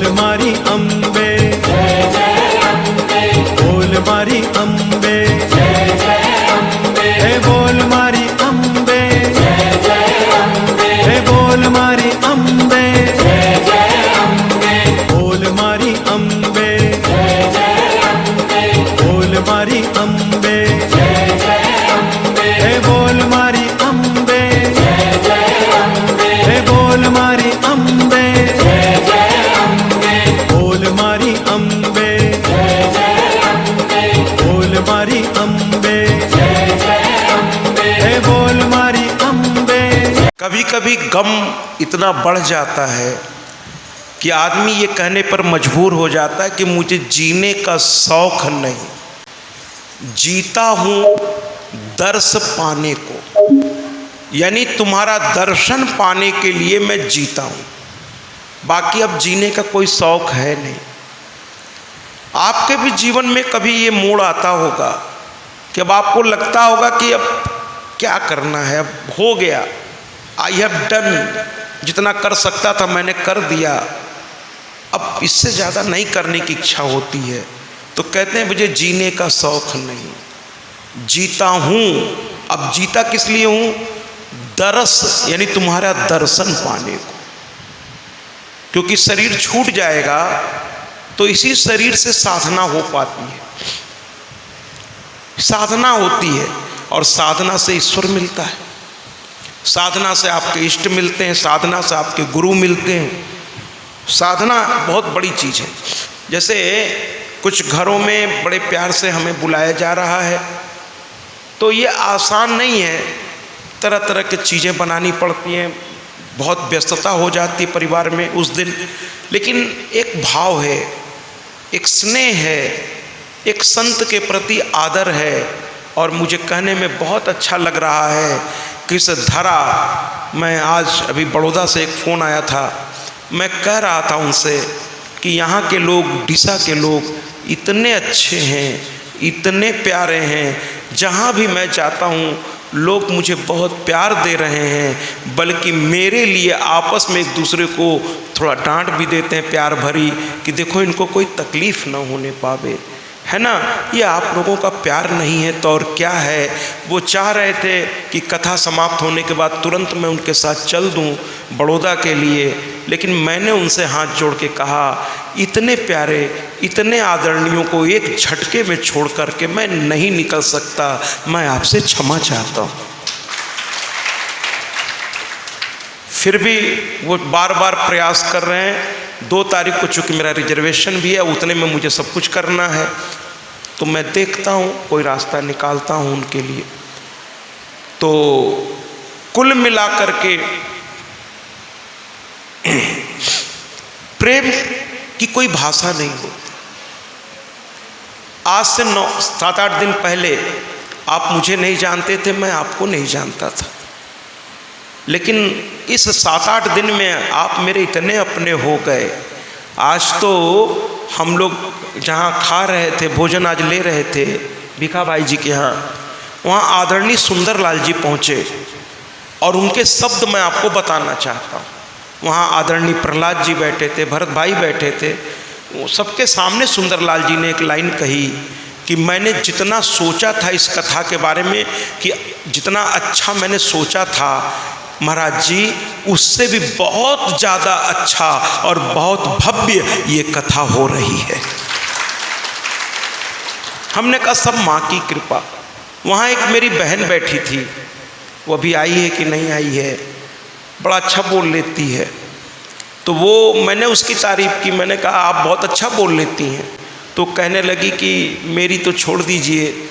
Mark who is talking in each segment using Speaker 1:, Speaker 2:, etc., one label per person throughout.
Speaker 1: बोल मारी अम्बे, बोल मारी अम्बे, हे बोल मारी अम्बे, हे बोल मारी अम्बे, बोल मारी अम्बे, बोल मारी अम्बे, हे बोल मारी अम्बे, हे बोल मारी अम्बे, बोल मारी अम्बे, बोल मारी अम्बे, हे बोल मारी अम्बे।
Speaker 2: कभी कभी गम इतना बढ़ जाता है कि आदमी ये कहने पर मजबूर हो जाता है कि मुझे जीने का शौक नहीं, जीता हूँ दर्श पाने को, यानी तुम्हारा दर्शन पाने के लिए मैं जीता हूँ, बाकी अब जीने का कोई शौक है नहीं। आपके भी जीवन में कभी ये मोड़ आता होगा कि अब आपको लगता होगा कि अब क्या करना है, अब हो गया, आई हैव डन, जितना कर सकता था मैंने कर दिया, अब इससे ज़्यादा नहीं करने की इच्छा होती है। तो कहते हैं मुझे जीने का शौक नहीं, जीता हूँ। अब जीता किस लिए हूँ? दरस, यानी तुम्हारा दर्शन पाने को, क्योंकि शरीर छूट जाएगा तो इसी शरीर से साधना हो पाती है, साधना होती है, और साधना से ईश्वर मिलता है, साधना से आपके इष्ट मिलते हैं, साधना से आपके गुरु मिलते हैं। साधना बहुत बड़ी चीज़ है। जैसे कुछ घरों में बड़े प्यार से हमें बुलाया जा रहा है, तो ये आसान नहीं है, तरह तरह की चीज़ें बनानी पड़ती हैं, बहुत व्यस्तता हो जाती है परिवार में उस दिन, लेकिन एक भाव है, एक स्नेह है, एक संत के प्रति आदर है, और मुझे कहने में बहुत अच्छा लग रहा है कि इस धरा, मैं आज अभी बड़ौदा से एक फ़ोन आया था, मैं कह रहा था उनसे कि यहाँ के लोग, डीसा के लोग इतने अच्छे हैं, इतने प्यारे हैं, जहाँ भी मैं जाता हूँ लोग मुझे बहुत प्यार दे रहे हैं, बल्कि मेरे लिए आपस में एक दूसरे को थोड़ा डांट भी देते हैं प्यार भरी, कि देखो इनको कोई तकलीफ़ ना होने पावे, है ना। ये आप लोगों का प्यार नहीं है तो और क्या है। वो चाह रहे थे कि कथा समाप्त होने के बाद तुरंत मैं उनके साथ चल दूं बड़ौदा के लिए, लेकिन मैंने उनसे हाथ जोड़ के कहा, इतने प्यारे, इतने आदरणीयों को एक झटके में छोड़ करके मैं नहीं निकल सकता, मैं आपसे क्षमा चाहता हूँ। फिर भी वो बार बार प्रयास कर रहे हैं। 2 तारीख को चूँकि मेरा रिजर्वेशन भी है, उतने में मुझे सब कुछ करना है, तो मैं देखता हूँ कोई रास्ता निकालता हूँ उनके लिए। तो कुल मिलाकर के प्रेम की कोई भाषा नहीं होती। आज से 7-8 दिन पहले आप मुझे नहीं जानते थे, मैं आपको नहीं जानता था, लेकिन इस 7-8 दिन में आप मेरे इतने अपने हो गए। आज तो हम लोग जहाँ खा रहे थे, भोजन आज ले रहे थे भिखा भाई जी के यहाँ, वहाँ आदरणीय सुंदरलाल जी पहुँचे, और उनके शब्द मैं आपको बताना चाहता हूँ। वहाँ आदरणीय प्रहलाद जी बैठे थे, भरत भाई बैठे थे, वो सबके सामने सुंदरलाल जी ने एक लाइन कही कि मैंने जितना सोचा था इस कथा के बारे में, कि जितना अच्छा मैंने सोचा था महाराज जी, उससे भी बहुत ज़्यादा अच्छा और बहुत भव्य ये कथा हो रही है। हमने कहा सब माँ की कृपा। वहाँ एक मेरी बहन बैठी थी, वो अभी आई है कि नहीं आई है, बड़ा अच्छा बोल लेती है, तो वो मैंने उसकी तारीफ़ की, मैंने कहा आप बहुत अच्छा बोल लेती हैं, तो कहने लगी कि मेरी तो छोड़ दीजिए,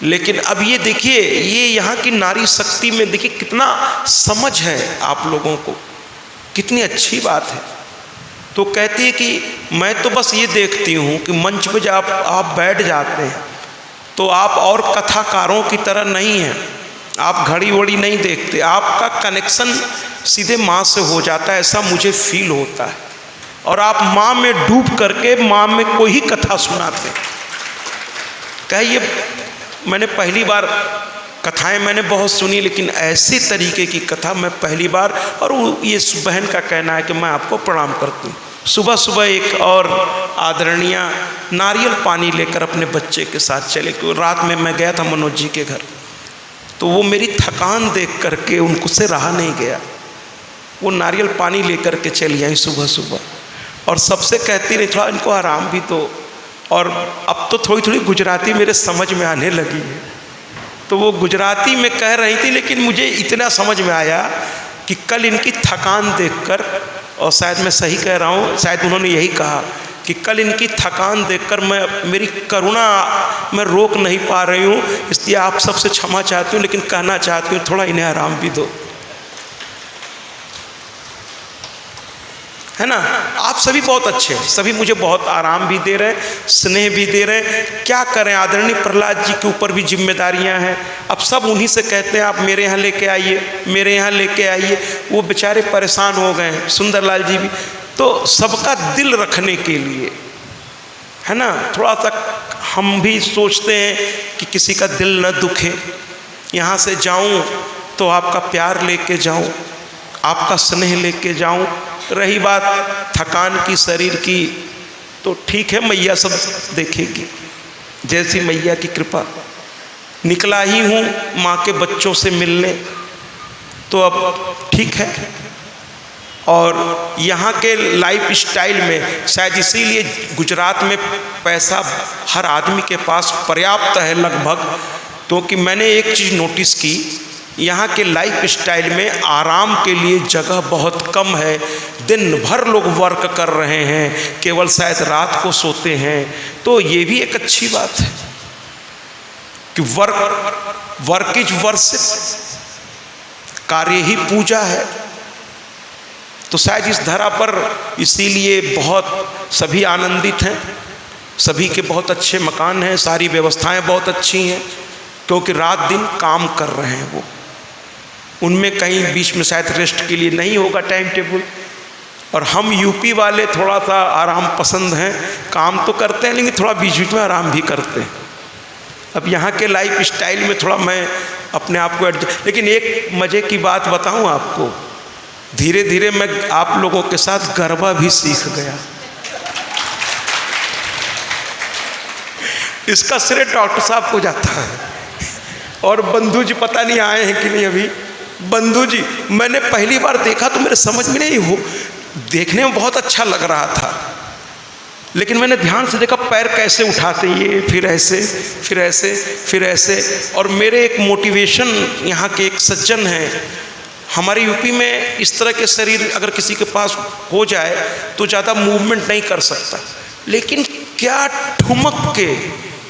Speaker 2: लेकिन अब ये देखिए, ये यहाँ की नारी शक्ति में देखिए कितना समझ है आप लोगों को, कितनी अच्छी बात है। तो कहती है कि मैं तो बस ये देखती हूँ कि मंच पे जब आप बैठ जाते हैं तो आप और कथाकारों की तरह नहीं हैं, आप घड़ी वड़ी नहीं देखते, आपका कनेक्शन सीधे माँ से हो जाता है, ऐसा मुझे फील होता है, और आप माँ में डूब करके माँ में कोई ही कथा सुनाते हैं। कहिए मैंने पहली बार कथाएं मैंने बहुत सुनी, लेकिन ऐसे तरीके की कथा मैं पहली बार, और ये बहन का कहना है कि मैं आपको प्रणाम करती हूँ। सुबह सुबह एक और आदरणीय नारियल पानी लेकर अपने बच्चे के साथ चले, क्योंकि रात में मैं गया था मनोज जी के घर, तो वो मेरी थकान देख करके उनको से रहा नहीं गया, वो नारियल पानी लेकर के चली आई सुबह सुबह, और सबसे कहती रही थोड़ा इनको आराम भी दो। और अब तो थोड़ी थोड़ी गुजराती मेरे समझ में आने लगी है, तो वो गुजराती में कह रही थी, लेकिन मुझे इतना समझ में आया कि कल इनकी थकान देखकर, और शायद मैं सही कह रहा हूँ, शायद उन्होंने यही कहा कि कल इनकी थकान देखकर मेरी करुणा मैं रोक नहीं पा रही हूँ, इसलिए आप सबसे क्षमा चाहती हूँ, लेकिन कहना चाहती हूँ थोड़ा इन्हें आराम भी दो, है ना। आप सभी बहुत अच्छे हैं, सभी मुझे बहुत आराम भी दे रहे हैं, स्नेह भी दे रहे हैं। क्या करें, आदरणीय प्रहलाद जी के ऊपर भी जिम्मेदारियां हैं। अब सब उन्हीं से कहते हैं आप मेरे यहाँ लेके आइए, मेरे यहाँ लेके आइए। वो बेचारे परेशान हो गए हैं, सुंदरलाल जी भी। तो सबका दिल रखने के लिए, है ना, थोड़ा सा हम भी सोचते हैं कि किसी का दिल न दुखे। यहाँ से जाऊँ तो आपका प्यार लेके जाऊँ, आपका स्नेह लेके जाऊँ। रही बात थकान की, शरीर की, तो ठीक है, मैया सब देखेगी, जैसी मैया की कृपा। निकला ही हूँ माँ के बच्चों से मिलने, तो अब ठीक है। और यहाँ के लाइफ स्टाइल में शायद इसीलिए गुजरात में पैसा हर आदमी के पास पर्याप्त है लगभग, क्योंकि मैंने एक चीज़ नोटिस की, यहाँ के लाइफ स्टाइल में आराम के लिए जगह बहुत कम है। दिन भर लोग वर्क कर रहे हैं, केवल शायद रात को सोते हैं। तो ये भी एक अच्छी बात है कि वर्क इज वर्शिप, कार्य ही पूजा है। तो शायद इस धरा पर इसीलिए बहुत सभी आनंदित हैं, सभी के बहुत अच्छे मकान हैं, सारी व्यवस्थाएं बहुत अच्छी हैं, क्योंकि रात दिन काम कर रहे हैं वो। उनमें कहीं बीच में शायद रेस्ट के लिए नहीं होगा टाइम टेबल। और हम यूपी वाले थोड़ा सा आराम पसंद हैं, काम तो करते हैं लेकिन थोड़ा बीच बीच में आराम भी करते हैं। अब यहाँ के लाइफ स्टाइल में थोड़ा मैं अपने आप को एडजस्ट। लेकिन एक मज़े की बात बताऊँ आपको, धीरे धीरे मैं आप लोगों के साथ गरबा भी सीख गया। इसका श्रेय डॉक्टर साहब को जाता है। और बंधु जी पता नहीं आए हैं कि नहीं अभी। बंधु जी मैंने पहली बार देखा तो मेरे समझ में नहीं, हो देखने में बहुत अच्छा लग रहा था, लेकिन मैंने ध्यान से देखा पैर कैसे उठाते ये, फिर ऐसे फिर ऐसे फिर ऐसे। और मेरे एक मोटिवेशन यहाँ के एक सज्जन हैं, हमारे यूपी में इस तरह के शरीर अगर किसी के पास हो जाए तो ज़्यादा मूवमेंट नहीं कर सकता, लेकिन क्या ठुमक के,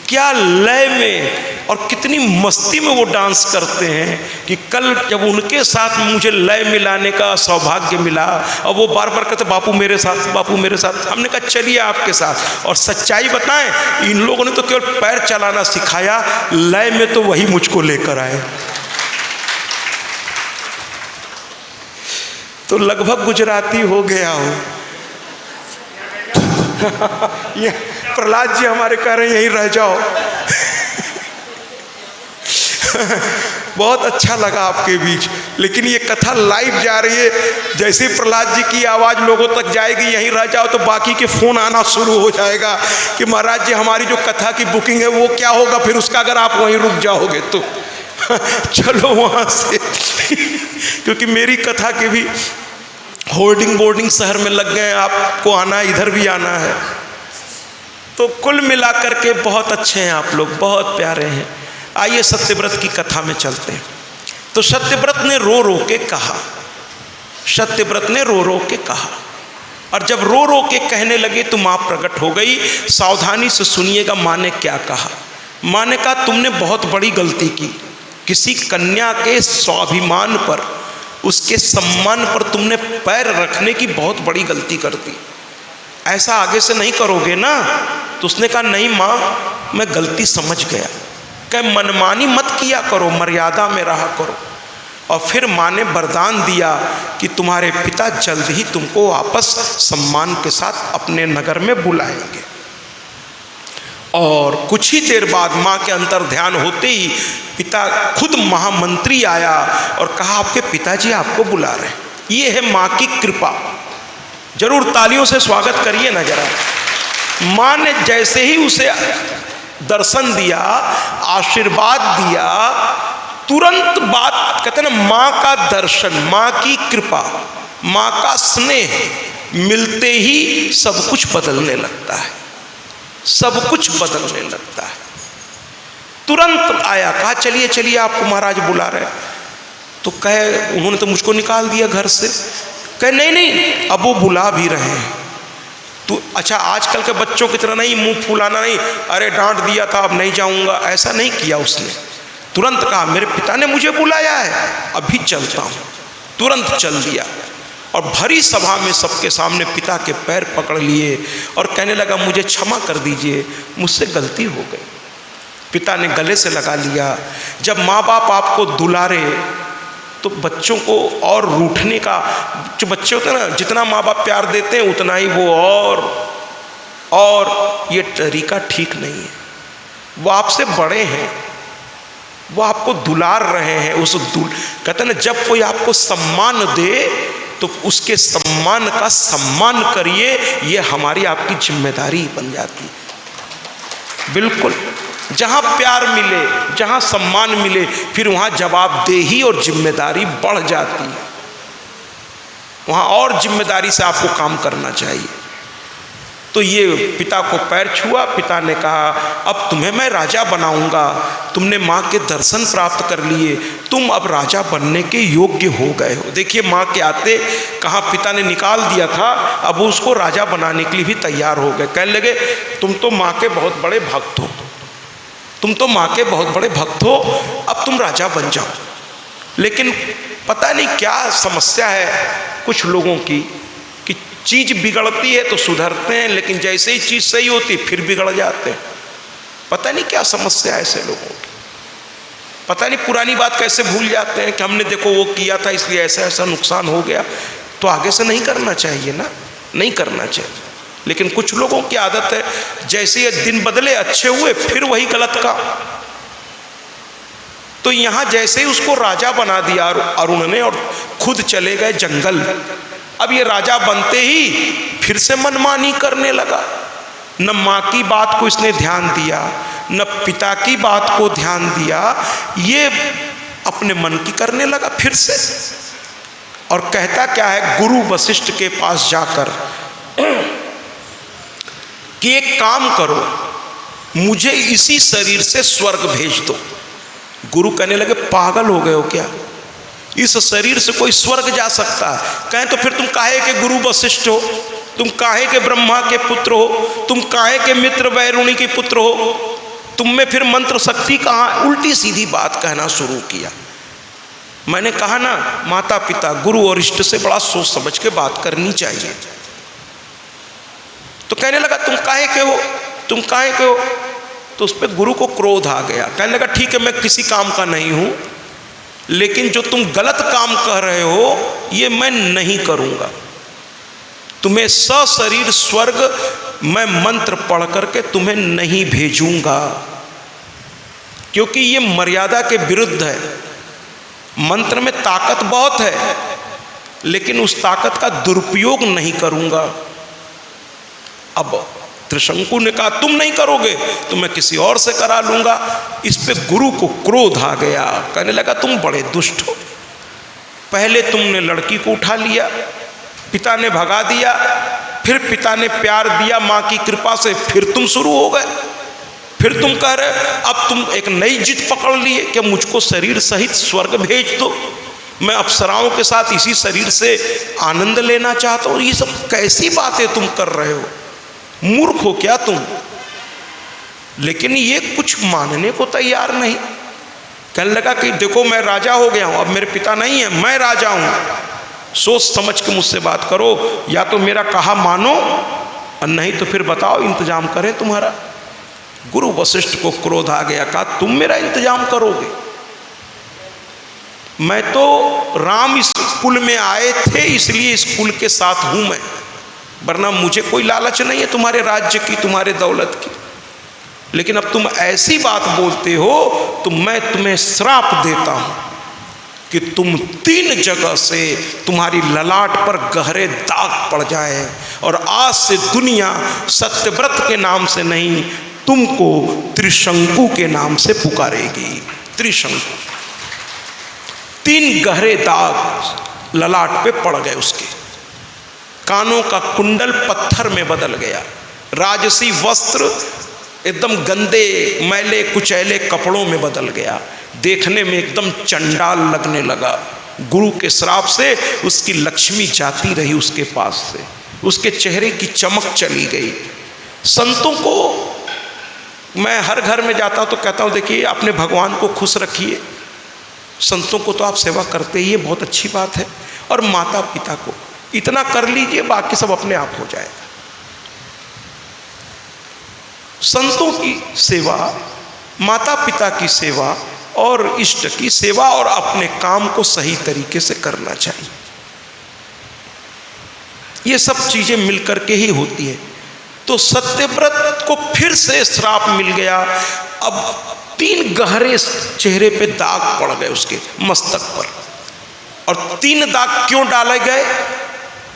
Speaker 2: क्या लय में और कितनी मस्ती में वो डांस करते हैं कि कल जब उनके साथ मुझे लय मिलाने का सौभाग्य मिला, और वो बार बार कहते बापू मेरे साथ, बापू मेरे साथ। हमने कहा चलिए आपके साथ। और सच्चाई बताएं, इन लोगों ने तो केवल पैर चलाना सिखाया, लय में तो वही मुझको लेकर आए। तो लगभग गुजराती हो गया हो। ये प्रहलाद जी हमारे कह रहे हैं यहीं रह जाओ। बहुत अच्छा लगा आपके बीच, लेकिन ये कथा लाइव जा रही है। जैसे प्रहलाद जी की आवाज़ लोगों तक जाएगी यहीं रह जाओ, तो बाकी के फ़ोन आना शुरू हो जाएगा कि महाराज जी हमारी जो कथा की बुकिंग है वो क्या होगा फिर उसका, अगर आप वहीं रुक जाओगे तो। चलो वहाँ से क्योंकि मेरी कथा के भी होर्डिंग बोर्डिंग शहर में लग गए, आपको आना है, इधर भी आना है। तो कुल मिलाकर के बहुत अच्छे हैं आप लोग, बहुत प्यारे हैं। आइए सत्यव्रत की कथा में चलते हैं। तो सत्यव्रत ने रो रो के कहा, सत्यव्रत ने रो रो के कहा, और जब रो रो के कहने लगे तो माँ प्रकट हो गई। सावधानी से सुनिएगा माँ ने क्या कहा। माँ ने कहा तुमने बहुत बड़ी गलती की, किसी कन्या के स्वाभिमान पर, उसके सम्मान पर तुमने पैर रखने की बहुत बड़ी गलती कर दी। ऐसा आगे से नहीं करोगे ना। तो उसने कहा नहीं माँ मैं गलती समझ गया, कह मनमानी मत किया करो, मर्यादा में रहा करो। और फिर माँ ने वरदान दिया कि तुम्हारे पिता जल्द ही तुमको वापस सम्मान के साथ अपने नगर में बुलाएंगे। और कुछ ही देर बाद माँ के अंतर ध्यान होते ही पिता खुद महामंत्री आया और कहा आपके पिताजी आपको बुला रहे हैं। ये है माँ की कृपा। जरूर तालियों से स्वागत करिए ना जरा। माँ ने जैसे ही उसे दर्शन दिया, आशीर्वाद दिया, तुरंत बात, कहते हैं ना, माँ का दर्शन, माँ की कृपा, माँ का स्नेह मिलते ही सब कुछ बदलने लगता है, सब कुछ बदलने लगता है। तुरंत आया, कहा चलिए चलिए आपको महाराज बुला रहे। तो कहे उन्होंने तो मुझको निकाल दिया घर से। कहे नहीं नहीं, अब वो बुला भी रहे हैं। तो अच्छा, आजकल के बच्चों की तरह नहीं मुंह फुलाना, नहीं अरे डांट दिया था अब नहीं जाऊंगा, ऐसा नहीं किया उसने। तुरंत कहा मेरे पिता ने मुझे बुलाया है, अभी चलता हूँ। तुरंत चल दिया और भरी सभा में सबके सामने पिता के पैर पकड़ लिए और कहने लगा मुझे क्षमा कर दीजिए, मुझसे गलती हो गई। पिता ने गले से लगा लिया। जब माँ बाप आपको दुलारे तो बच्चों को और रूठने का, जो बच्चे होते हैं ना, जितना माँ बाप प्यार देते हैं उतना ही वो और ये तरीका ठीक नहीं है। वो आपसे बड़े हैं, वो आपको दुलार रहे हैं। कहते हैं ना, जब कोई आपको सम्मान दे तो उसके सम्मान का सम्मान करिए, ये हमारी आपकी जिम्मेदारी बन जाती है। बिल्कुल, जहाँ प्यार मिले, जहाँ सम्मान मिले, फिर वहाँ जवाबदेही और जिम्मेदारी बढ़ जाती है। वहाँ और जिम्मेदारी से आपको काम करना चाहिए। तो ये पिता को पैर छुआ। पिता ने कहा अब तुम्हें मैं राजा बनाऊंगा, तुमने माँ के दर्शन प्राप्त कर लिए, तुम अब राजा बनने के योग्य हो गए हो। देखिए माँ के आते कहाँ पिता ने निकाल दिया था, अब उसको राजा बनाने के लिए भी तैयार हो गए। कहने लगे तुम तो माँ के बहुत बड़े भक्त हो, तुम तो माँ के बहुत बड़े भक्त हो, अब तुम राजा बन जाओ। लेकिन पता नहीं क्या समस्या है कुछ लोगों की कि चीज़ बिगड़ती है तो सुधरते हैं, लेकिन जैसे ही चीज़ सही होती फिर बिगड़ जाते हैं। पता नहीं क्या समस्या है ऐसे लोगों की। पता नहीं पुरानी बात कैसे भूल जाते हैं कि हमने देखो वो किया था इसलिए ऐसा ऐसा नुकसान हो गया, तो आगे से नहीं करना चाहिए ना, नहीं करना चाहिए। लेकिन कुछ लोगों की आदत है, जैसे ये दिन बदले अच्छे हुए फिर वही गलत का। तो यहाँ जैसे ही उसको राजा बना दिया अरुण ने और खुद चले गए जंगल। अब ये राजा बनते ही फिर से मनमानी करने लगा। न माँ की बात को इसने ध्यान दिया, न पिता की बात को ध्यान दिया, ये अपने मन की करने लगा फिर से। और कहता क्या है गुरु वशिष्ठ के पास जाकर कि एक काम करो, मुझे इसी शरीर से स्वर्ग भेज दो। गुरु कहने लगे पागल हो गए हो क्या, इस शरीर से कोई स्वर्ग जा सकता है? कहें तो फिर तुम काहे के गुरु वशिष्ठ हो, तुम काहे के ब्रह्मा के पुत्र हो, तुम काहे के मित्र वैरुणी के पुत्र हो, तुम में फिर मंत्र शक्ति कहाँ? उल्टी सीधी बात कहना शुरू किया। मैंने कहा ना, माता पिता गुरु और इष्ट से बड़ा सोच समझ के बात करनी चाहिए। तो कहने लगा तुम काहे के हो, तुम काहे के हो? तो उस पर गुरु को क्रोध आ गया। कहने लगा ठीक है, मैं किसी काम का नहीं हूं, लेकिन जो तुम गलत काम कर रहे हो ये मैं नहीं करूंगा। तुम्हें सशरीर स्वर्ग मैं मंत्र पढ़ करके तुम्हें नहीं भेजूंगा, क्योंकि ये मर्यादा के विरुद्ध है। मंत्र में ताकत बहुत है, लेकिन उस ताकत का दुरुपयोग नहीं करूंगा। अब त्रिशंकु ने कहा तुम नहीं करोगे तो मैं किसी और से करा लूंगा। इस पे गुरु को क्रोध आ गया। कहने लगा तुम बड़े दुष्ट हो, पहले तुमने लड़की को उठा लिया, पिता ने भगा दिया, फिर पिता ने प्यार दिया माँ की कृपा से, फिर तुम शुरू हो गए, फिर तुम कह रहे अब तुम एक नई जिद पकड़ लिए कि मुझको शरीर सहित स्वर्ग भेज दो, मैं अप्सराओं के साथ इसी शरीर से आनंद लेना चाहता हूँ। ये सब कैसी बातें तुम कर रहे हो, मूर्ख हो क्या तुम? लेकिन ये कुछ मानने को तैयार नहीं। कहने लगा कि देखो मैं राजा हो गया हूं, अब मेरे पिता नहीं है, मैं राजा हूं, सोच समझ के मुझसे बात करो, या तो मेरा कहा मानो और नहीं तो फिर बताओ इंतजाम करें तुम्हारा। गुरु वशिष्ठ को क्रोध आ गया, कहा तुम मेरा इंतजाम करोगे? मैं तो राम इस कुल में आए थे इसलिए इस कुल के साथ हूं मैं, वरना मुझे कोई लालच नहीं है तुम्हारे राज्य की, तुम्हारे दौलत की। लेकिन अब तुम ऐसी बात बोलते हो तो मैं तुम्हें श्राप देता हूं कि तुम 3 जगह से तुम्हारी ललाट पर गहरे दाग पड़ जाए, और आज से दुनिया सत्यव्रत के नाम से नहीं, तुमको त्रिशंकु के नाम से पुकारेगी। त्रिशंकु, 3 गहरे दाग ललाट पे पड़ गए उसके। कानों का कुंडल पत्थर में बदल गया, राजसी वस्त्र एकदम गंदे मैले कुचैले कपड़ों में बदल गया, देखने में एकदम चंडाल लगने लगा। गुरु के श्राप से उसकी लक्ष्मी जाती रही उसके पास से, उसके चेहरे की चमक चली गई। संतों को मैं हर घर में जाता हूँ तो कहता हूँ, देखिए अपने भगवान को खुश रखिए, संतों को तो आप सेवा करते ही, ये बहुत अच्छी बात है, और माता पिता को इतना कर लीजिए, बाकी सब अपने आप हो जाएगा। संतों की सेवा, माता पिता की सेवा और इष्ट की सेवा और अपने काम को सही तरीके से करना चाहिए। ये सब चीजें मिलकर के ही होती है। तो सत्यव्रत को फिर से श्राप मिल गया। अब 3 गहरे चेहरे पे दाग पड़ गए उसके मस्तक पर। और 3 दाग क्यों डाले गए?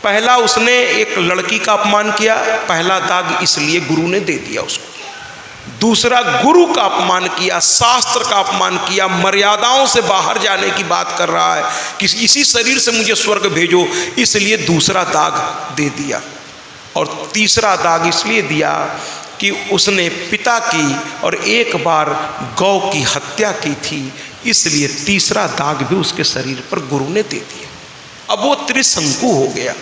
Speaker 2: पहला, उसने एक लड़की का अपमान किया, पहला दाग इसलिए गुरु ने दे दिया उसको। दूसरा, गुरु का अपमान किया, शास्त्र का अपमान किया, मर्यादाओं से बाहर जाने की बात कर रहा है कि इसी शरीर से मुझे स्वर्ग भेजो, इसलिए दूसरा दाग दे दिया। और तीसरा दाग इसलिए दिया कि उसने पिता की और एक बार गौ की हत्या की थी, इसलिए तीसरा दाग भी उसके शरीर पर गुरु ने दे दिया। अब वो त्रिशंकु हो गया,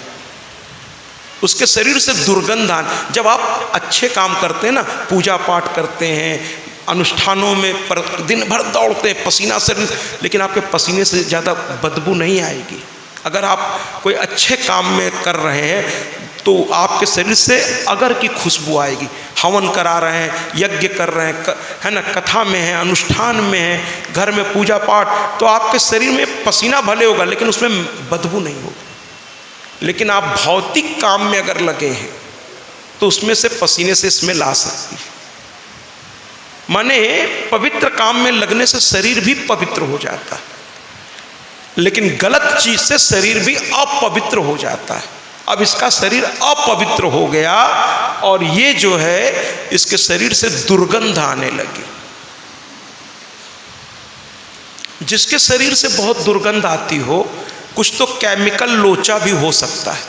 Speaker 2: उसके शरीर से दुर्गंध आने। जब आप अच्छे काम करते हैं ना, पूजा पाठ करते हैं, अनुष्ठानों में पर दिन भर दौड़ते हैं, पसीना से, लेकिन आपके पसीने से ज़्यादा बदबू नहीं आएगी। अगर आप कोई अच्छे काम में कर रहे हैं तो आपके शरीर से अगर की खुशबू आएगी। हवन करा रहे हैं, यज्ञ कर रहे हैं, है ना, कथा में है, अनुष्ठान में है, घर में पूजा पाठ, तो आपके शरीर में पसीना भले होगा लेकिन उसमें बदबू नहीं होगी। लेकिन आप भौतिक काम में अगर लगे हैं तो उसमें से पसीने से स्मेल आ सकती है। माने पवित्र काम में लगने से शरीर भी पवित्र हो जाता है, लेकिन गलत चीज से शरीर भी अपवित्र हो जाता है। अब इसका शरीर अपवित्र हो गया और ये जो है इसके शरीर से दुर्गंध आने लगी। जिसके शरीर से बहुत दुर्गंध आती हो, कुछ तो केमिकल लोचा भी हो सकता है,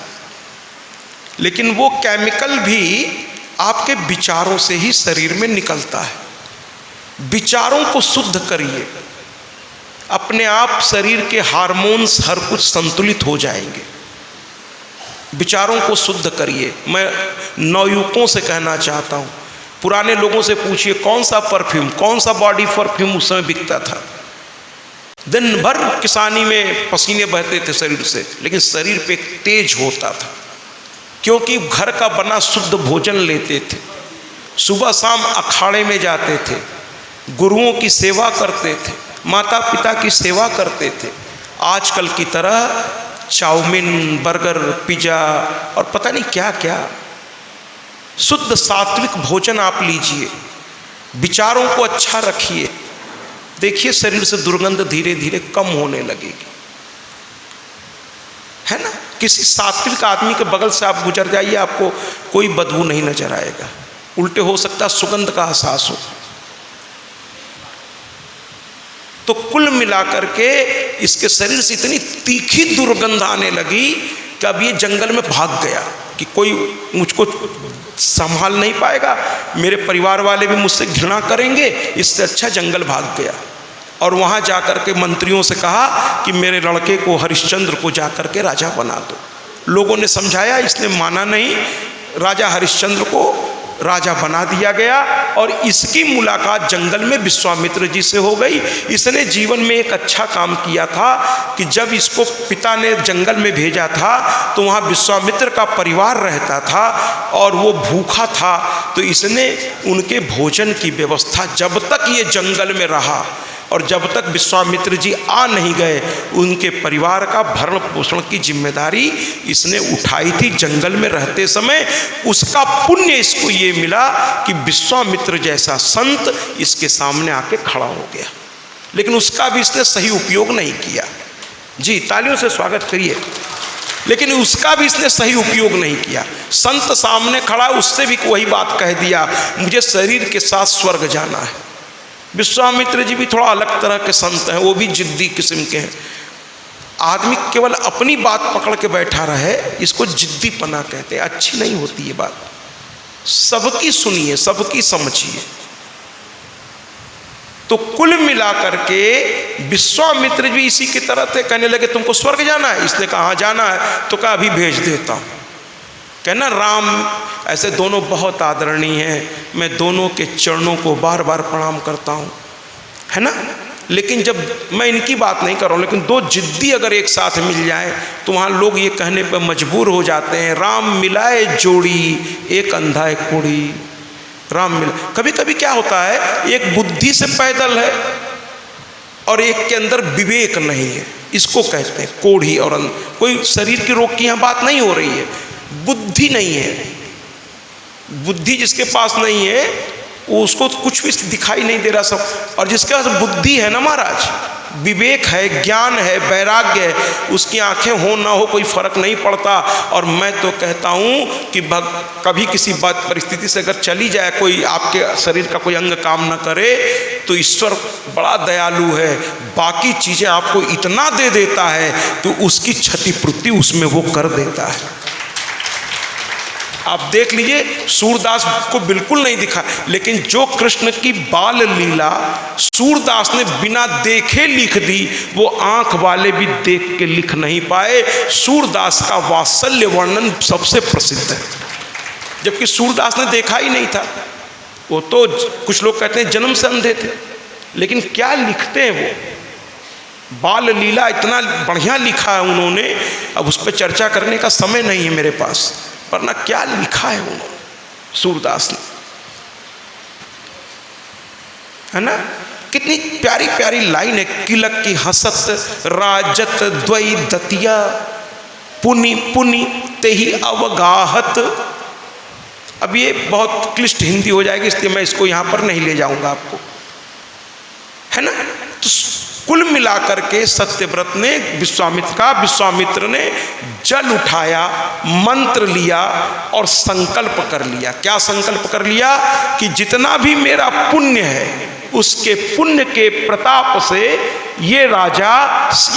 Speaker 2: लेकिन वो केमिकल भी आपके विचारों से ही शरीर में निकलता है। विचारों को शुद्ध करिए, अपने आप शरीर के हार्मोन्स हर कुछ संतुलित हो जाएंगे। विचारों को शुद्ध करिए। मैं नवयुवकों से कहना चाहता हूँ, पुराने लोगों से पूछिए कौन सा परफ्यूम, कौन सा बॉडी परफ्यूम उस समय बिकता था। दिन भर किसानी में पसीने बहते थे शरीर से, लेकिन शरीर पे एक तेज होता था, क्योंकि घर का बना शुद्ध भोजन लेते थे, सुबह शाम अखाड़े में जाते थे, गुरुओं की सेवा करते थे, माता पिता की सेवा करते थे। आजकल की तरह चाउमीन, बर्गर, पिज्जा और पता नहीं क्या क्या। शुद्ध सात्विक भोजन आप लीजिए, विचारों को अच्छा रखिए, देखिए शरीर से दुर्गंध धीरे धीरे कम होने लगेगी, है ना। किसी सात्विक आदमी के बगल से आप गुजर जाइए, आपको कोई बदबू नहीं नजर आएगा, उल्टे हो सकता है सुगंध का एहसास हो। तो कुल मिलाकर के इसके शरीर से इतनी तीखी दुर्गंध आने लगी कि अब ये जंगल में भाग गया कि कोई मुझको संभाल नहीं पाएगा, मेरे परिवार वाले भी मुझसे घृणा करेंगे, इससे अच्छा जंगल भाग गया। और वहाँ जाकर के मंत्रियों से कहा कि मेरे लड़के को, हरिश्चंद्र को जाकर के राजा बना दो। लोगों ने समझाया, इसने माना नहीं, राजा हरिश्चंद्र को राजा बना दिया गया। और इसकी मुलाकात जंगल में विश्वामित्र जी से हो गई। इसने जीवन में एक अच्छा काम किया था कि जब इसको पिता ने जंगल में भेजा था तो वहाँ विश्वामित्र का परिवार रहता था और वो भूखा था, तो इसने उनके भोजन की व्यवस्था, जब तक ये जंगल में रहा और जब तक विश्वामित्र जी आ नहीं गए, उनके परिवार का भरण पोषण की जिम्मेदारी इसने उठाई थी जंगल में रहते समय। उसका पुण्य इसको ये मिला कि विश्वामित्र जैसा संत इसके सामने आके खड़ा हो गया, लेकिन उसका भी इसने सही उपयोग नहीं किया। जी, तालियों से स्वागत करिए। लेकिन उसका भी इसने सही उपयोग नहीं किया। संत सामने खड़ा, उससे भी वही बात कह दिया, मुझे शरीर के साथ स्वर्ग जाना है। विश्वामित्र जी भी थोड़ा अलग तरह के संत हैं, वो भी जिद्दी किस्म के हैं। आदमी केवल अपनी बात पकड़ के बैठा रहे, इसको जिद्दीपना कहते हैं। अच्छी नहीं होती ये बात। सबकी सुनिए, सबकी समझिए। तो कुल मिलाकर के विश्वामित्र भी इसी की तरह थे। कहने लगे तुमको स्वर्ग जाना है? इसने कहा हाँ जाना है। तो कहा अभी भेज देता हूँ। कहना राम ऐसे दोनों बहुत आदरणीय हैं, मैं दोनों के चरणों को बार बार प्रणाम करता हूँ, है ना। लेकिन जब मैं इनकी बात नहीं कर रहा हूँ, लेकिन दो जिद्दी अगर एक साथ मिल जाए तो वहाँ लोग ये कहने पर मजबूर हो जाते हैं, राम मिलाए जोड़ी, एक अंधा एक कोढ़ी। राम मिला, कभी कभी क्या होता है, एक बुद्धि से पैदल है और एक के अंदर विवेक नहीं है, इसको कहते हैं कोढ़ी और कोई शरीर के रोग की यहाँ बात नहीं हो रही है, बुद्धि नहीं है। बुद्धि जिसके पास नहीं है उसको कुछ भी दिखाई नहीं दे रहा सब। और जिसके पास बुद्धि है ना महाराज, विवेक है, ज्ञान है, वैराग्य है, उसकी आंखें हो ना हो कोई फर्क नहीं पड़ता। और मैं तो कहता हूँ कि कभी किसी बात परिस्थिति से अगर चली जाए, कोई आपके शरीर का कोई अंग काम न करे, तो ईश्वर बड़ा दयालु है, बाकी चीज़ें आपको इतना दे देता है कि उसकी क्षतिपूर्ति उसमें वो कर देता है। आप देख लीजिए, सूरदास को बिल्कुल नहीं दिखा, लेकिन जो कृष्ण की बाल लीला सूरदास ने बिना देखे लिख दी, वो आंख वाले भी देख के लिख नहीं पाए। सूरदास का वात्सल्य वर्णन सबसे प्रसिद्ध है, जबकि सूरदास ने देखा ही नहीं था। वो तो कुछ लोग कहते हैं जन्म से अंधे थे, लेकिन क्या लिखते हैं वो। बाल लीला इतना बढ़िया लिखा है उन्होंने, अब उस पर चर्चा करने का समय नहीं है मेरे पास, पर ना क्या लिखा है उन्होंने सूरदास ने, है ना। कितनी प्यारी प्यारी लाइन है, किलक की हसत राजत द्वई दतिया, पुनि पुनि तेहि अवगाहत। अब ये बहुत क्लिष्ट हिंदी हो जाएगी, इसलिए मैं इसको यहाँ पर नहीं ले जाऊंगा आपको, है ना। तो कुल मिलाकर के सत्यव्रत ने विश्वामित्र ने जल उठाया, मंत्र लिया और संकल्प कर लिया। क्या संकल्प कर लिया कि जितना भी मेरा पुण्य है, उसके पुण्य के प्रताप से ये राजा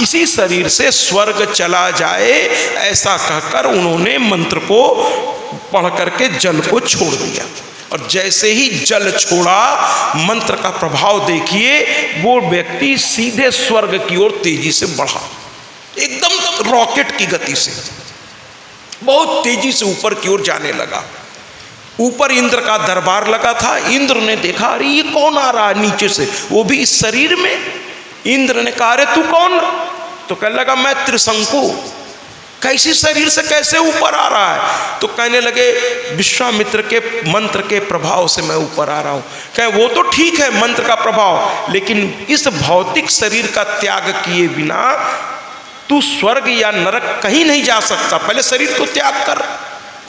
Speaker 2: इसी शरीर से स्वर्ग चला जाए। ऐसा कहकर उन्होंने मंत्र को पढ़ करके जल को छोड़ दिया। और जैसे ही जल छोड़ा, मंत्र का प्रभाव देखिए, वो व्यक्ति सीधे स्वर्ग की ओर तेजी से बढ़ा, एकदम रॉकेट की गति से बहुत तेजी से ऊपर की ओर जाने लगा। ऊपर इंद्र का दरबार लगा था। इंद्र ने देखा, अरे ये कौन आ रहा है नीचे से, वो भी इस शरीर में। इंद्र ने कहा, अरे तू कौन? तो कहने लगा, मैं त्रिशंकु। कैसी शरीर से कैसे ऊपर आ रहा है? तो कहने लगे, विश्वामित्र के मंत्र के प्रभाव से मैं ऊपर आ रहा हूँ। कहे वो तो ठीक है मंत्र का प्रभाव, लेकिन इस भौतिक शरीर का त्याग किए बिना तू स्वर्ग या नरक कहीं नहीं जा सकता। पहले शरीर को त्याग कर,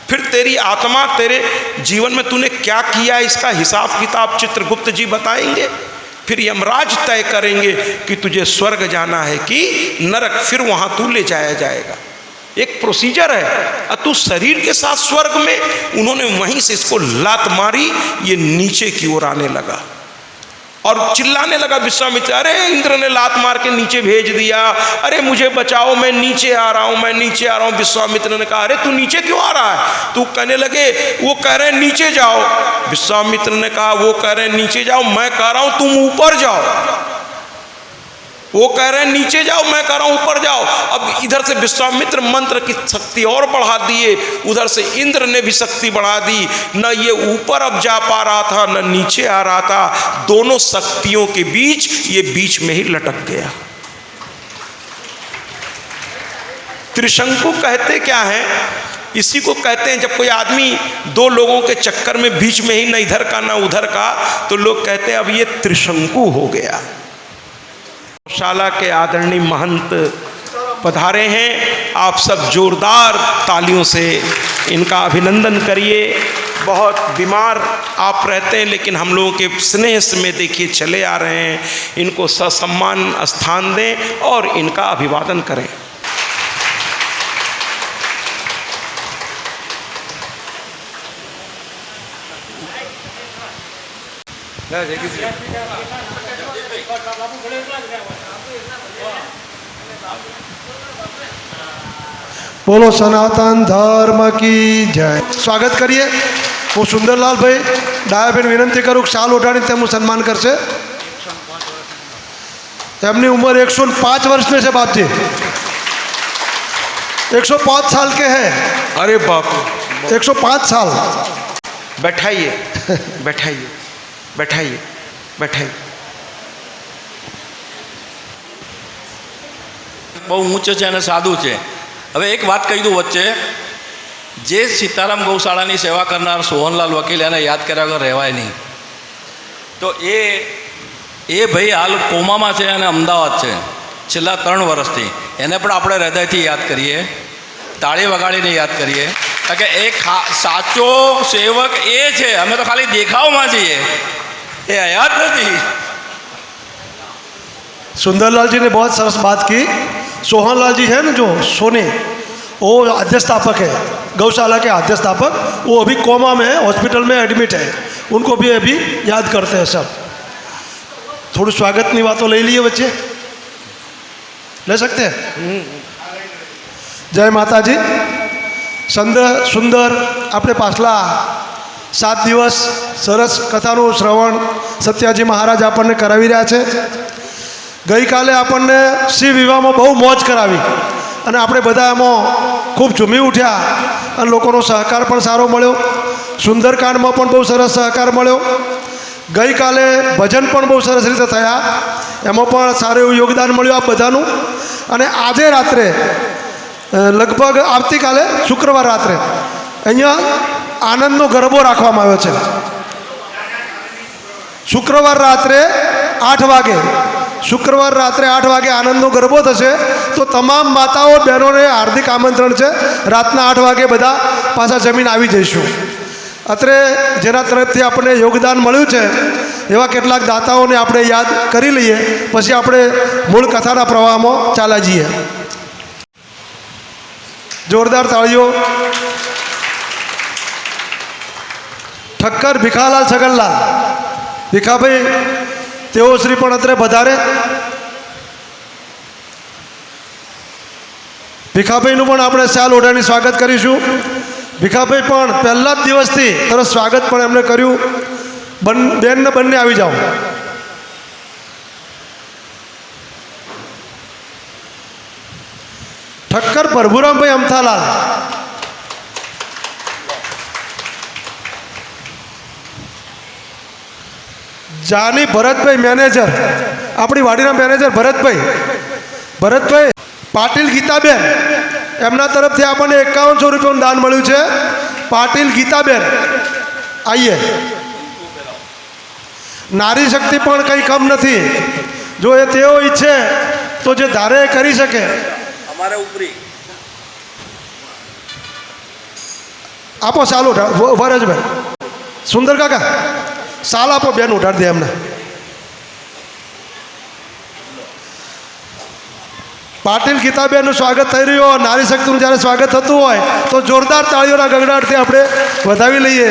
Speaker 2: फिर तेरी आत्मा, तेरे जीवन में तूने क्या किया, इसका हिसाब किताब चित्रगुप्त जी बताएंगे। फिर यमराज तय करेंगे कि तुझे स्वर्ग जाना है कि नरक, फिर वहां तू ले जाया जाएगा। एक प्रोसीजर है। तू शरीर के साथ स्वर्ग में। उन्होंने वहीं से इसको लात मारी, ये नीचे की ओर आने लगा और चिल्लाने लगा विश्वामित्र, अरे इंद्र ने लात मार के नीचे भेज दिया, अरे मुझे बचाओ, मैं नीचे आ रहा हूँ, मैं नीचे आ रहा हूँ। विश्वामित्र ने कहा, अरे तू नीचे क्यों आ रहा है? तू कहने लगे, वो कह रहे हैं नीचे जाओ। विश्वामित्र ने कहा, वो कह रहे हैं नीचे जाओ, मैं कह रहा हूँ तुम ऊपर जाओ। वो कह रहे हैं नीचे जाओ, मैं कह रहा हूं ऊपर जाओ। अब इधर से विश्वामित्र मंत्र की शक्ति और बढ़ा दिए, उधर से इंद्र ने भी शक्ति बढ़ा दी। न ये ऊपर अब जा पा रहा था, न नीचे आ रहा था। दोनों शक्तियों के बीच ये बीच में ही लटक गया। त्रिशंकु कहते क्या है? इसी को कहते हैं जब कोई आदमी दो लोगों के चक्कर में बीच में ही न इधर का न उधर का, तो लोग कहते हैं अब ये त्रिशंकु हो गया। शाला के आदरणीय महंत पधारे हैं, आप सब जोरदार तालियों से इनका अभिनंदन करिए। बहुत बीमार आप रहते हैं, लेकिन हम लोगों के स्नेह में देखिए चले आ रहे हैं। इनको ससम्मान स्थान दें और इनका अभिवादन करें।
Speaker 3: बोलो सनातन धर्म की जय। स्वागत करिए। હું સુંદરલાલભાઈ ડાયાબેન વિનંતી કરું કે શાલ ઓઢાડીને તેમનું સન્માન કરશે। તેમની ઉંમર 105 વર્ષની છે બાપજી। 105 साल के हैं।
Speaker 2: अरे बाप,
Speaker 3: 105 साल।
Speaker 2: बैठाइए बैठाइए बैठाइए बैठाइए।
Speaker 4: બહુ ઊંચો છે અને સાદું છે। હવે એક વાત કહી દઉં વચ્ચે, જે સીતારામ ગૌશાળાની સેવા કરનાર સોહનલાલ વકીલ, એને યાદ કર્યા વગર રહેવાય નહીં। તો એ ભાઈ હાલ કોમામાં છે અને અમદાવાદ છે છેલ્લા 3 વર્ષથી। એને પણ આપણે હૃદયથી યાદ કરીએ, તાળી વગાડીને યાદ કરીએ, કારણ કે એક સાચો સેવક એ છે। અમે તો ખાલી દેખાવમાં છીએ, એ હયાત નથી।
Speaker 3: सुंदरलाल जी ने बहुत सरस बात की। सोहनलाल जी है ना जो सोने, वो अध्यस्थापक है, गौशाला के अध्यस्थापक। वो अभी कोमा में है, हॉस्पिटल में एडमिट है। उनको भी अभी याद करते हैं सब। थोड़ी स्वागतनी बातों ले लिए बच्चे, ले सकते हैं। जय माता जी। सुंदर આપણે પાછલા 7 દિવસ સરસ કથાનું શ્રવણ સત્યાજી મહારાજ આપણને કરાવી રહ્યા છે। ગઈકાલે આપણને શિવ વિવાહમાં બહુ મોજ કરાવી અને આપણે બધા એમાં ખૂબ ઝૂમી ઉઠ્યા અને લોકોનો સહકાર પણ સારો મળ્યો। સુંદરકાંડમાં પણ બહુ સરસ સહકાર મળ્યો। ગઈકાલે ભજન પણ બહુ સરસ રીતે થયા, એમાં પણ સારું એવું યોગદાન મળ્યું આપ બધાનું। અને આજે રાત્રે લગભગ આવતીકાલે શુક્રવાર રાત્રે અહીંયા આનંદનો ગરબો રાખવામાં આવ્યો છે। શુક્રવાર રાત્રે 8 વાગે, શુક્રવાર રાત્રે 8 વાગે આનંદનો ગરબો થશે। તો તમામ માતાઓ બહેનોને હાર્દિક આમંત્રણ છે। રાતના 8 વાગે બધા પાછા જમીન આવી જઈશું। અત્રે જેના તરફથી આપણને યોગદાન મળ્યું છે એવા કેટલાક દાતાઓને આપણે યાદ કરી લઈએ, પછી આપણે મૂળ કથાના પ્રવાહમાં ચાલ્યા જઈએ। જોરદાર તાળીઓ। ઠક્કર ભીખાલાલ છગનલાલ, ભીખાભાઈ તેઓ શ્રી પણ અત્રે પધારે। ભીખાભાઈનું પણ આપણે શાલ ઓઢાડી સ્વાગત કરીશું। ભીખાભાઈ પણ પહેલા જ દિવસથી સરસ સ્વાગત પણ એમણે કર્યું। બેનને બંને આવી જાઓ। ઠક્કર પ્રભુરામભાઈ અમથાલાલ, જાની ભરતભાઈ મેનેજર, આપણી વાડીના મેનેજર ભરતભાઈ પાટીલ ગીતાબેન, એમના તરફથી આપણને 5100 રૂપિયાનું દાન મળ્યું છે। પાટીલ ગીતાબેન આઈએ। નારી શક્તિ પણ કંઈ કમ નથી। જો એ તેઓ ઈચ્છે તો જે ધારે એ કરી શકે।
Speaker 4: અમારે ઉપરી
Speaker 3: આપો સાલ વરજભાઈ, સુંદર કાકા સાલ આપો, બેન ઉઠાડી દે એમને। પાટીલ ગીતાબેનનું સ્વાગત થઈ રહ્યું હોય, નારી શક્તિનું જ્યારે સ્વાગત થતું હોય તો જોરદાર તાળીઓના ગગડાટથી આપણે વધાવી લઈએ।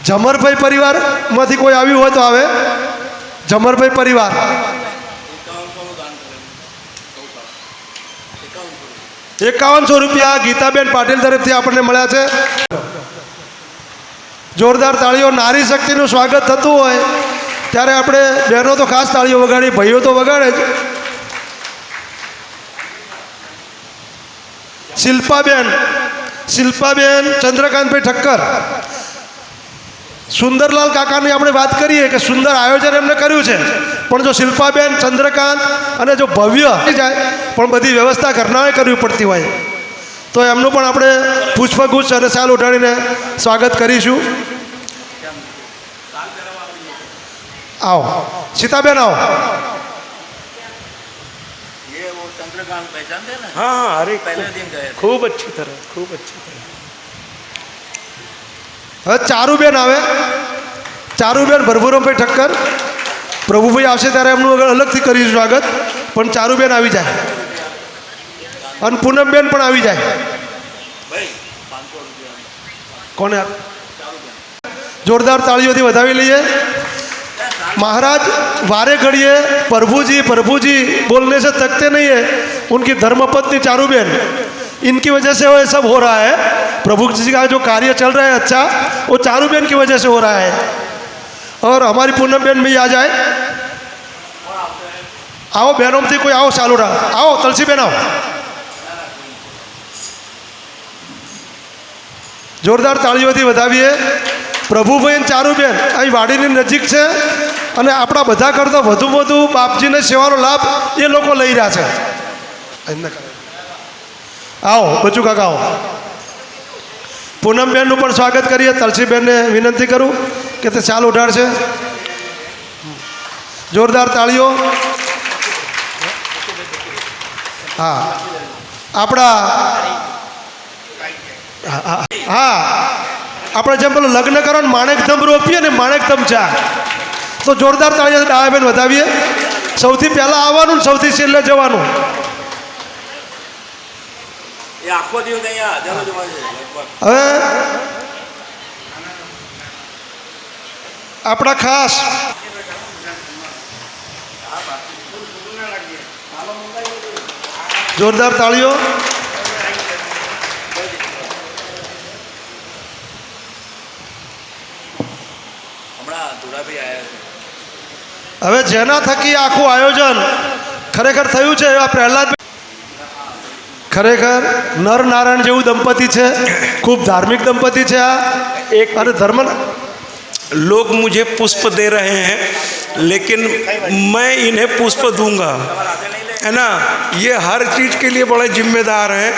Speaker 3: ઝમરભાઈ પરિવારમાંથી કોઈ આવ્યું હોય તો આવે। ઝમરભાઈ પરિવાર 5100 રૂપિયા ગીતાબેન પાટીલ તરફથી આપણને મળ્યા છે। જોરદાર તાળીઓ। નારી શક્તિનું સ્વાગત થતું હોય ત્યારે આપણે બહેનો તો ખાસ તાળીઓ વગાડી, ભાઈઓ તો વગાડે જ। શિલ્પાબેન ચંદ્રકાંતભાઈ ઠક્કર, સુંદરલાલ કાકાની આપણે વાત કરીએ કે સુંદર આયોજન એમને કર્યું છે, પણ જો શિલ્પાબેન ચંદ્રકાંત અને જો ભવ્ય જાય પણ બધી વ્યવસ્થા ઘરનાએ કરવી પડતી હોય તો એમનું પણ આપણે પુષ્પગુચ્છ અને શાલ ઉઠાડીને સ્વાગત કરીશું। आओ सीताबेन आओ।
Speaker 4: ये वो चंद्रकांत पहचानते हैं ना?
Speaker 2: हाँ, अरे
Speaker 4: पहले दिन गए थे।
Speaker 2: खूब अच्छी तरह, खूब अच्छी तरह।
Speaker 3: હવે ચારુબેન આવે, ચારુબેન ભરભુરામભાઈ ઠક્કર, પ્રભુભાઈ આવશે ત્યારે એમનું અલગથી કરીશું સ્વાગત, પણ ચારુબેન આવી જાય અને પૂનમબેન પણ આવી જાય. કોને જોરદાર તાળીઓથી વધાવી લઈએ. महाराज वारे घड़िए प्रभु जी बोलने से थकते नहीं है. उनकी धर्मपत्नी चारूबेन, इनकी वजह से वो सब हो रहा है. प्रभु जी का जो कार्य चल रहा है अच्छा, वो चारूबेन की वजह से हो रहा है. और हमारी पूनमबेन भी आ जाए. आओ बहनों में कोई आओ, चालू रहा, आओ तुलसी बेन आओ. जोरदार ताळीओथी વધાવીએ. પ્રભુભાઈ અને ચારુબેન અહીં વાડીની નજીક છે અને આપણા બધા કરતાં વધુ બાપજીને સેવાનો લાભ એ લોકો લઈ રહ્યા છે. આવો બચુ કાકા આવો. પૂનમબેનનું પણ સ્વાગત કરીએ. તલસીબેનને વિનંતી કરું કે તે ચાલ ઉડાડશે. જોરદાર તાળીઓ. હા આપણા હા આપણે જેમ પેલું લગ્ન કરો ને માણેકધમ રોપીએ ને માણેકધમ ચા, તો જોરદાર તાળીઓથી ડાયાબેન વધાવીએ. સૌથી પહેલાં આવવાનું ને સૌથી છેલ્લે જવાનું. હવે આપણા ખાસ જોરદાર તાળીઓ. હવે જેના થકી આખું આયોજન ખરેખર થયું છે એવા પ્રહલાદ ખરેખર નર નારાયણ જેવું દંપતી છે. ખૂબ ધાર્મિક દંપતી છે આ. એક અને ધર્મ
Speaker 2: लोग मुझे पुष्प दे रहे हैं, लेकिन मैं इन्हें पुष्प दूंगा, है ना. ये हर चीज़ के लिए बड़े जिम्मेदार हैं.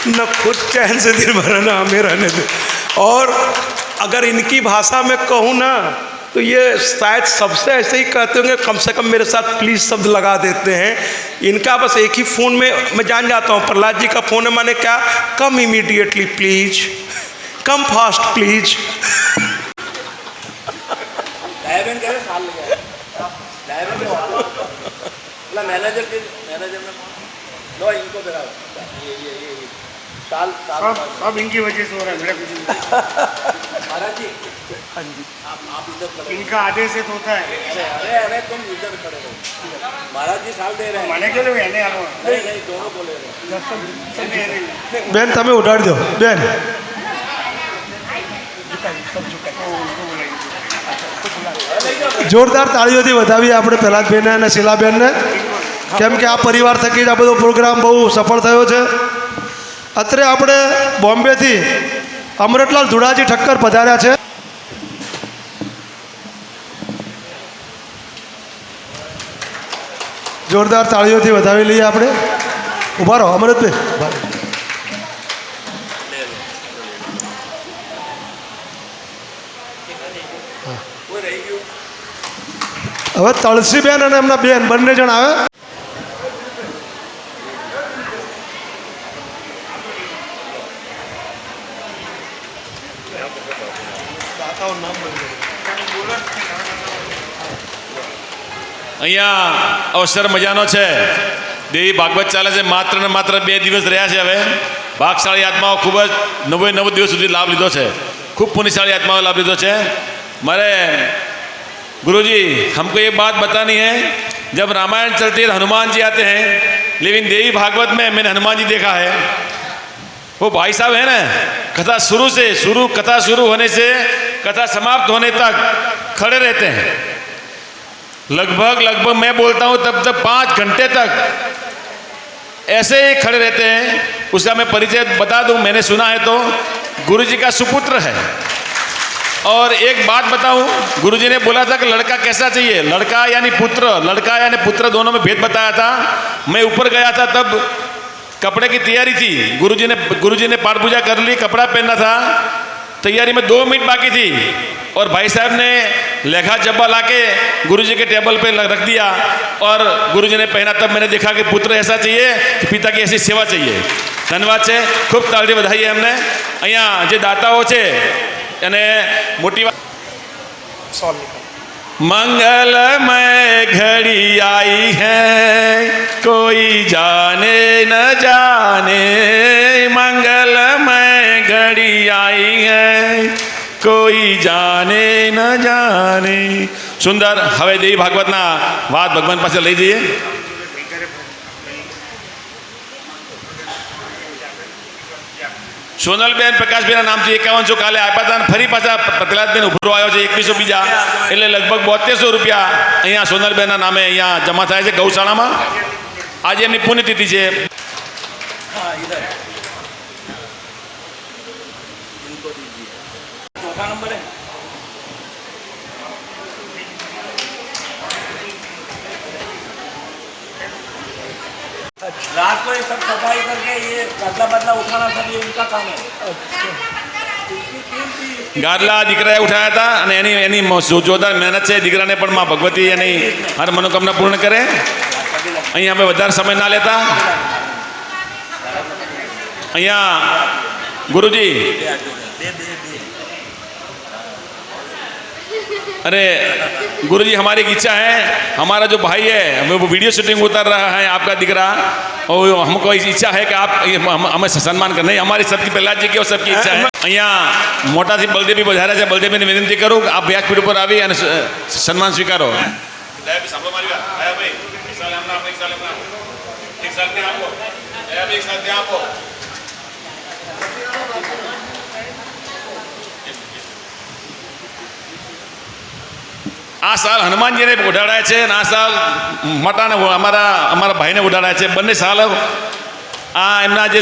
Speaker 2: न खुद चैन से दिन भर ना हमें रहने दे. और अगर इनकी भाषा में कहूँ ना तो ये शायद सबसे ऐसे ही कहते होंगे, कम से कम मेरे साथ प्लीज़ शब्द लगा देते हैं. इनका बस एक ही फ़ोन में मैं जान जाता हूँ. प्रहलाद जी का फ़ोन है, माने क्या, come immediately please, come fast please.
Speaker 5: सब इनकी वजह से हो रहा है. मेरा कुछ महाराज जी, हाँ जी, आप इधर खड़े, इनका आदेश से तो होता है. अरे अरे तुम इधर खड़े रहो. महाराज जी साल दे रहे हैं. माने के लोग है नहीं नहीं दोनों बोले रहे.
Speaker 3: બેન તમે ઉડાડી દો બેન. જોરદાર તાળીઓથી વધાવીએ આપણે પ્રહલાદભાઈને અને શીલાબેનને, કેમ કે આ પરિવાર થકી જ આ બધો પ્રોગ્રામ બહુ સફળ થયો છે. અત્રે આપણે બોમ્બેથી અમૃતલાલ ધુડાજી ઠક્કર પધાર્યા છે. જોરદાર તાળીઓથી વધાવી લઈએ આપણે. ઊભા રહો અમૃતભાઈ. હવે તળસીબેન અને એમના બેન બંને જણ આવે.
Speaker 6: અહીંયા અવસર મજાનો છે. દેવી ભાગવત ચાલે છે. માત્ર ને માત્ર 2 દિવસ રહ્યા છે. હવે ભાગશાળી આત્માઓ ખૂબ જ 99 દિવસ સુધી લાભ લીધો છે. ખૂબ પુણ્યશાળી आत्माओं लाभ લીધો છે. મારે गुरुजी हमको ये बात बतानी है, जब रामायण चलती है तो हनुमान जी आते हैं, लेकिन देवी भागवत में मैंने हनुमान जी देखा है, वो भाई साहब है ना, कथा कथा शुरू होने से कथा समाप्त होने तक खड़े रहते हैं. लगभग मैं बोलता हूँ तब 5 घंटे तक ऐसे ही खड़े रहते हैं. उसका मैं परिचय बता दूँ. मैंने सुना है तो गुरुजी का सुपुत्र है. और एक बात बताऊं, गुरुजी ने बोला था कि लड़का कैसा चाहिए, लड़का यानी पुत्र दोनों में भेद बताया था. मैं ऊपर गया था तब कपड़े की तैयारी थी. गुरुजी ने पाठ पूजा कर ली, कपड़ा पहनना था. तैयारी में 2 मिनट बाकी थी और भाई साहब ने लेखा जब्बा लाके गुरुजी के टेबल पे रख दिया और गुरुजी ने पहना. तब मैंने देखा कि पुत्र ऐसा चाहिए कि पिता की ऐसी सेवा चाहिए. धन्यवाद છે. ખૂબ તાળી વધાઈએ. અમને અહીંયા જે દાતાઓ છે અને મોટી વાત मंगलमय घड़ी आई है कोई जाने न जाने, मंगलमय घड़ी आई है कोई जाने न जाने। सुंदर। હવે દેવી ભાગવતના વાત ભગવાન પાસે લઈ જઈએ। સોનલબેન પ્રકાશબેનના નામથી 5100 કાલે આપ્યા હતા, ફરી પાછા પ્રહલાદબેન ઉભરો આવ્યો છે 2100 બીજા, એટલે લગભગ 7200 રૂપિયા અહીંયા સોનલબેનના નામે અહીંયા જમા થાય છે ગૌશાળામાં। આજે એમની પુણ્યતિથિ છે।
Speaker 4: रात को ये सब सफाई करके ये बदला बदला उठाना सब ये उनका काम है।
Speaker 6: ગાદલા દીકરાએ ઉઠાયા હતા અને એની જોરદાર મહેનત છે। દીકરાને પણ માં ભગવતી એની હર મનોકામના પૂર્ણ કરે। અહીંયા અમે વધારે સમય ના લેતા। અહીંયા ગુરુજી, अरे गुरुजी हमारी एक इच्छा है, हमारा जो भाई है वो वीडियो शूटिंग उतार रहा है आपका दिखरा, और हमको इच्छा है कि आप हमें सम्मान करना। हमारी सबकी प्रहलाद जी की और सबकी इच्छा है। अँ मोटा थी बलदेव भी बधारा है। बलदेव ने विनंती करूँ आप व्यासपीठ पर આવી અને સન્માન સ્વીકારો। આ સાલ હનુમાનજીને ઉડાડાય છે અને આ સાલ મોટાને અમારા ભાઈને ઉડાડાય છે। બંને સાલ આ એમના જે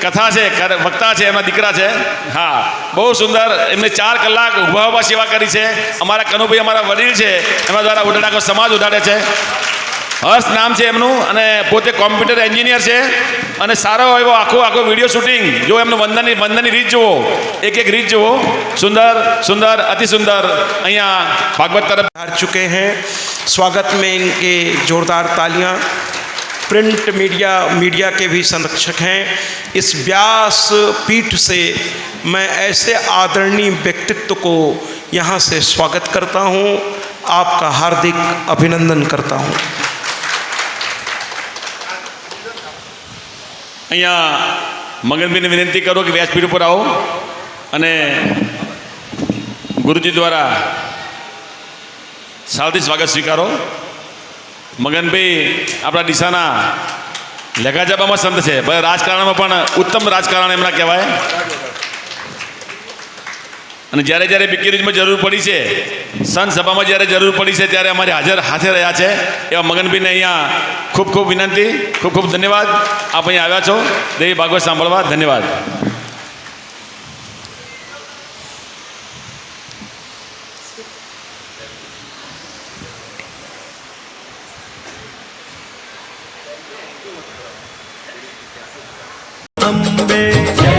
Speaker 6: કથા છે, વક્તા છે, એમના દીકરા છે। હા, બહુ સુંદર। એમને 4 કલાક ઊભા ઊભા સેવા કરી છે। અમારા કનુભાઈ અમારા વડીલ છે, એમના દ્વારા ઉડાડા સમાજ ઉડાડે છે। હર્ષ નામ છે એમનું અને પોતે કોમ્પ્યુટર એન્જિનિયર છે અને સારો એવો આખો વિડીયો શૂટિંગ જો એમનું વંદનની રીત જુઓ, એક રીત જુઓ, સુંદર સુંદર અતિ સુંદર। અહીંયા ભાગવત तरफ
Speaker 2: आ चुके हैं। स्वागत में इनके जोरदार तालियां। प्रिंट मीडिया के भी संरक्षक हैं। इस व्यास पीठ से मैं ऐसे आदरणीय व्यक्तित्व को यहाँ से स्वागत करता हूँ, आपका हार्दिक अभिनंदन करता हूँ।
Speaker 6: અહીંયા મગનભાઈને વિનંતી કરો કે વ્યાસપીઠ ઉપર આવો અને ગુરુજી દ્વારા સાલથી સ્વાગત સ્વીકારો। મગનભાઈ આપણા ડીસાના લેખાજાબામાં સંત છે, ભલે રાજકારણમાં પણ ઉત્તમ રાજકારણ એમના કહેવાય। અને જ્યારે જ્યારે બિકેરીજમાં જરૂર પડી છે, સંત સભામાં જ્યારે જરૂર પડી છે ત્યારે અમારે હાથે રહ્યા છે। એવા મગનભાઈને અહીંયા ખૂબ ખૂબ વિનંતી, ખૂબ ખૂબ ધન્યવાદ। આપ અહીંયા આવ્યા છો દેવી ભાગવત સાંભળવા, ધન્યવાદ।
Speaker 1: अम्बे